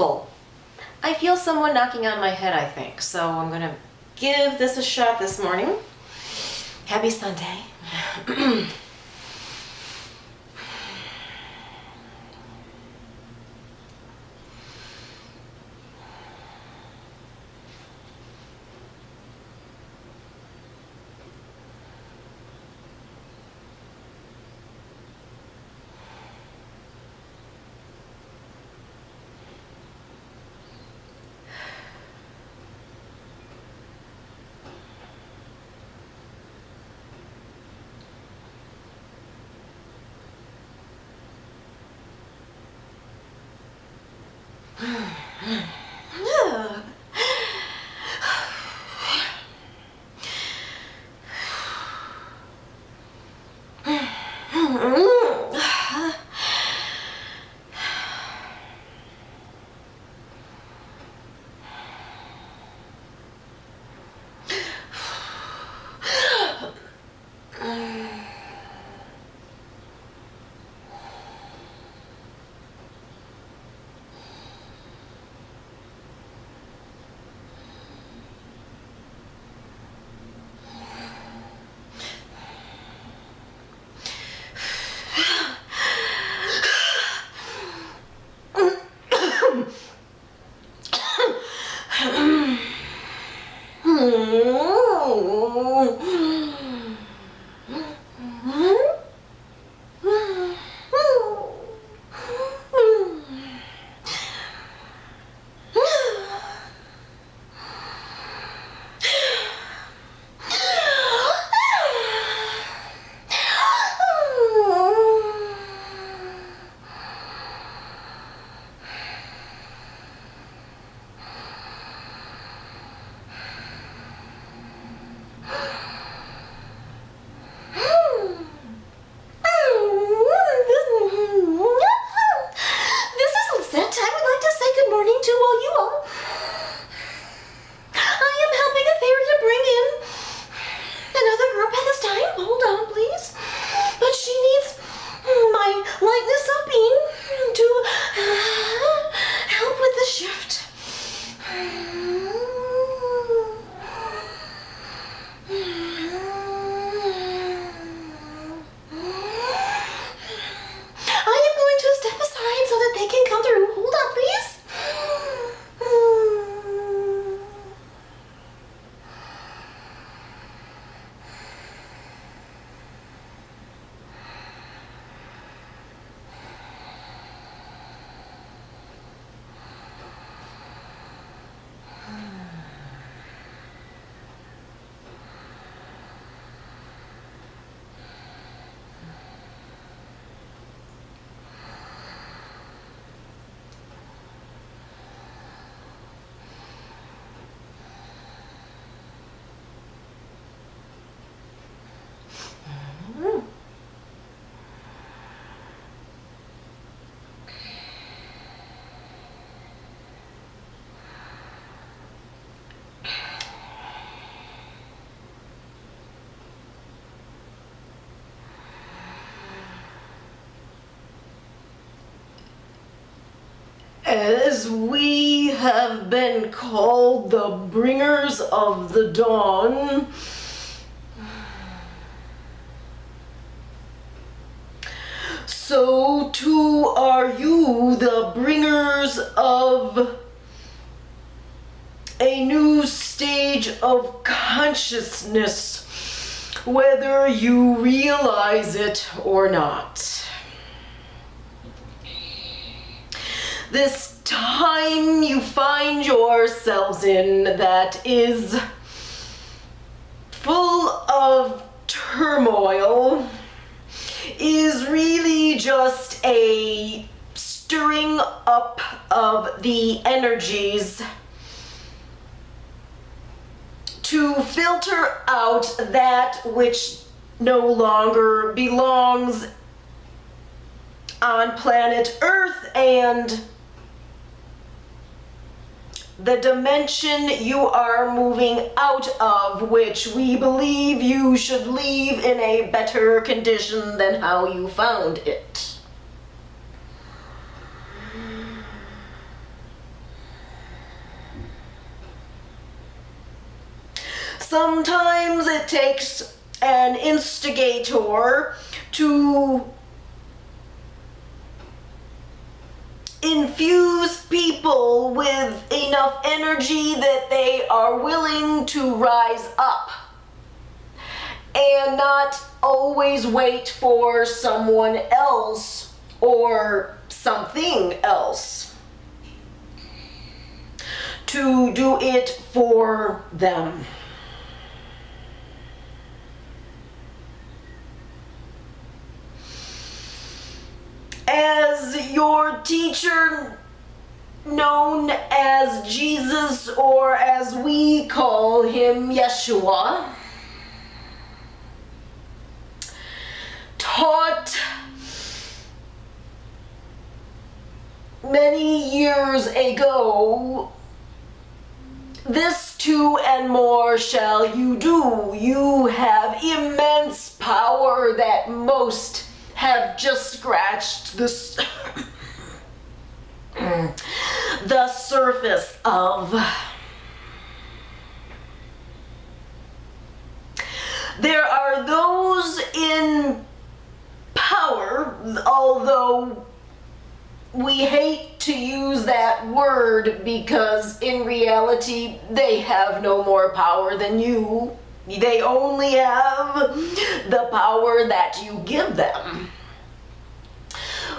people. I feel someone knocking on my head, I think, so I'm gonna give this a shot this morning. Happy Sunday. As we have been called the bringers of the dawn, so too are you the bringers of a new stage of consciousness, whether you realize it or not. This time you find yourselves in that is full of turmoil is really just a stirring up of the energies to filter out that which no longer belongs on planet Earth and the dimension you are moving out of, which we believe you should leave in a better condition than how you found it. Sometimes it takes an instigator to infuse people with enough energy that they are willing to rise up and not always wait for someone else or something else to do it for them. As your teacher, known as Jesus, or as we call him, Yeshua, taught many years ago, this too and more shall you do. You have immense power that most have just scratched the surface of. There are those in power, although we hate to use that word because in reality they have no more power than you. They only have the power that you give them,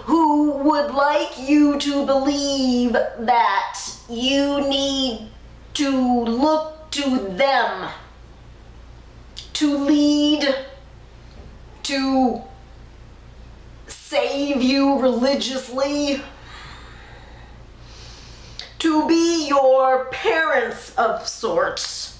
who would like you to believe that you need to look to them to lead, to save you religiously, to be your parents of sorts.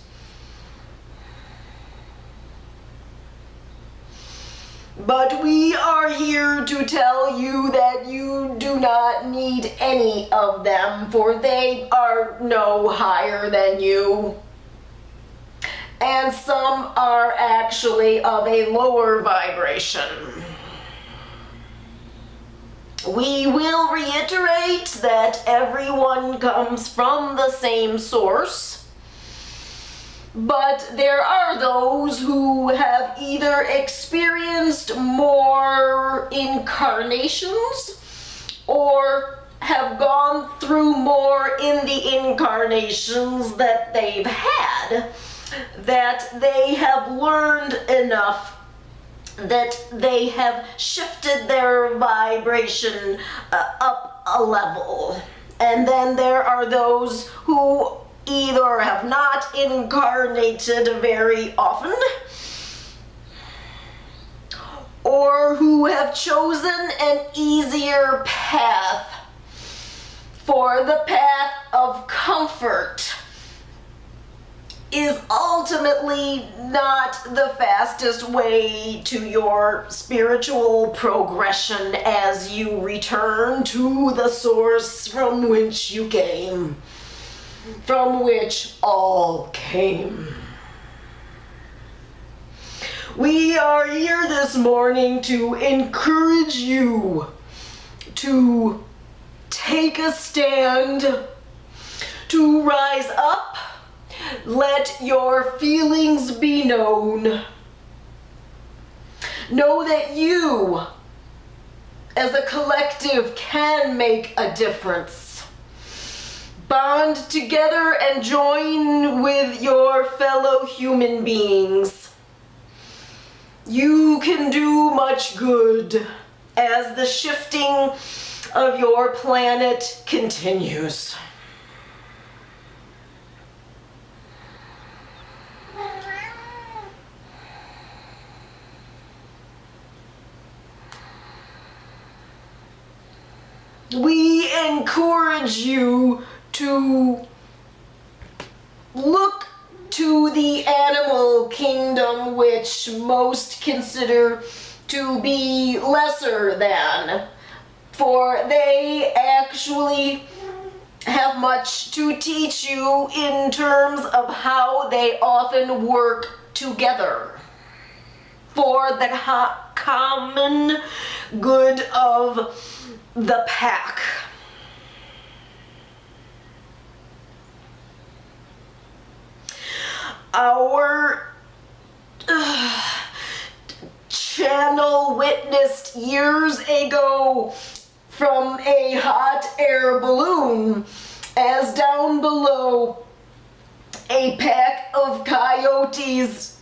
But we are here to tell you that you do not need any of them, for they are no higher than you. And some are actually of a lower vibration. We will reiterate that everyone comes from the same source. But there are those who have either experienced more incarnations or have gone through more in the incarnations that they've had, that they have learned enough, that they have shifted their vibration up a level. And then there are those who either have not incarnated very often, or who have chosen an easier path, for the path of comfort is ultimately not the fastest way to your spiritual progression as you return to the source from which you came, from which all came. We are here this morning to encourage you to take a stand, to rise up, let your feelings be known. Know that you, as a collective, can make a difference. Bond together and join with your fellow human beings. You can do much good as the shifting of your planet continues. We encourage you to look to the animal kingdom, which most consider to be lesser than, for they actually have much to teach you in terms of how they often work together for the common good of the pack. our channel witnessed years ago from a hot air balloon as down below a pack of coyotes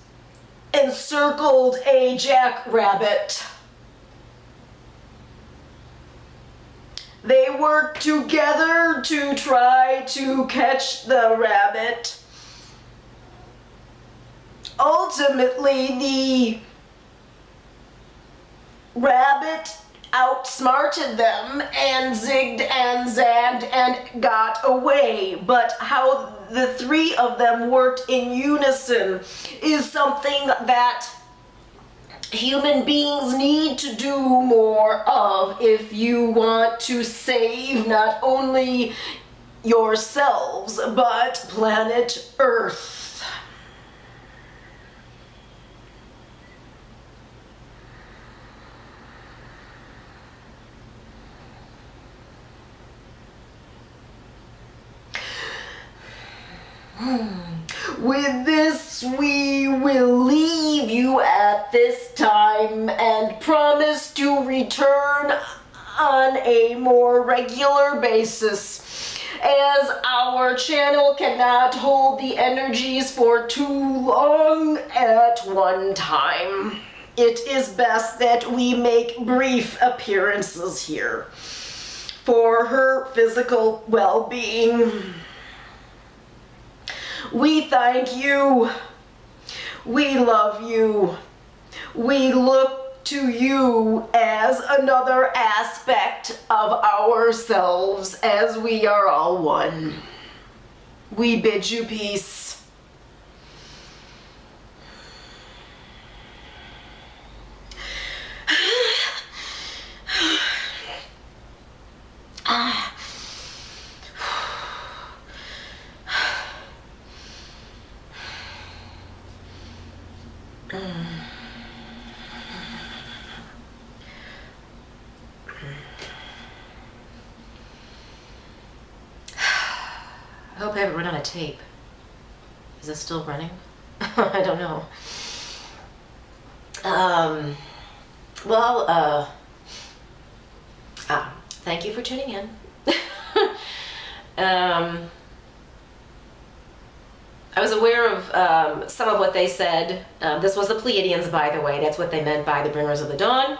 encircled a jackrabbit. They worked together to try to catch the rabbit. Ultimately, the rabbit outsmarted them and zigged and zagged and got away. But how the three of them worked in unison is something that human beings need to do more of if you want to save not only yourselves, but planet Earth. With this, we will leave you at this time and promise to return on a more regular basis, as our channel cannot hold the energies for too long at one time. It is best that we make brief appearances here for her physical well-being. We thank you. We love you. We look to you as another aspect of ourselves, as we are all one. We bid you peace. I hope I haven't run out of tape. Is this still running? I don't know. Thank you for tuning in. I was aware of some of what they said. This was the Pleiadians, by the way. That's what they meant by the Bringers of the Dawn,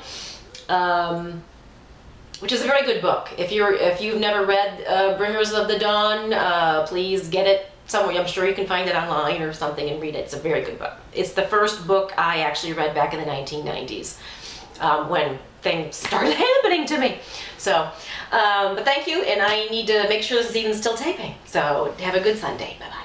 which is a very good book. If you've never read Bringers of the Dawn, please get it somewhere. I'm sure you can find it online or something and read it. It's a very good book. It's the first book I actually read back in the 1990s when things started happening to me. So, but thank you, and I need to make sure this is even still taping. So have a good Sunday. Bye-bye.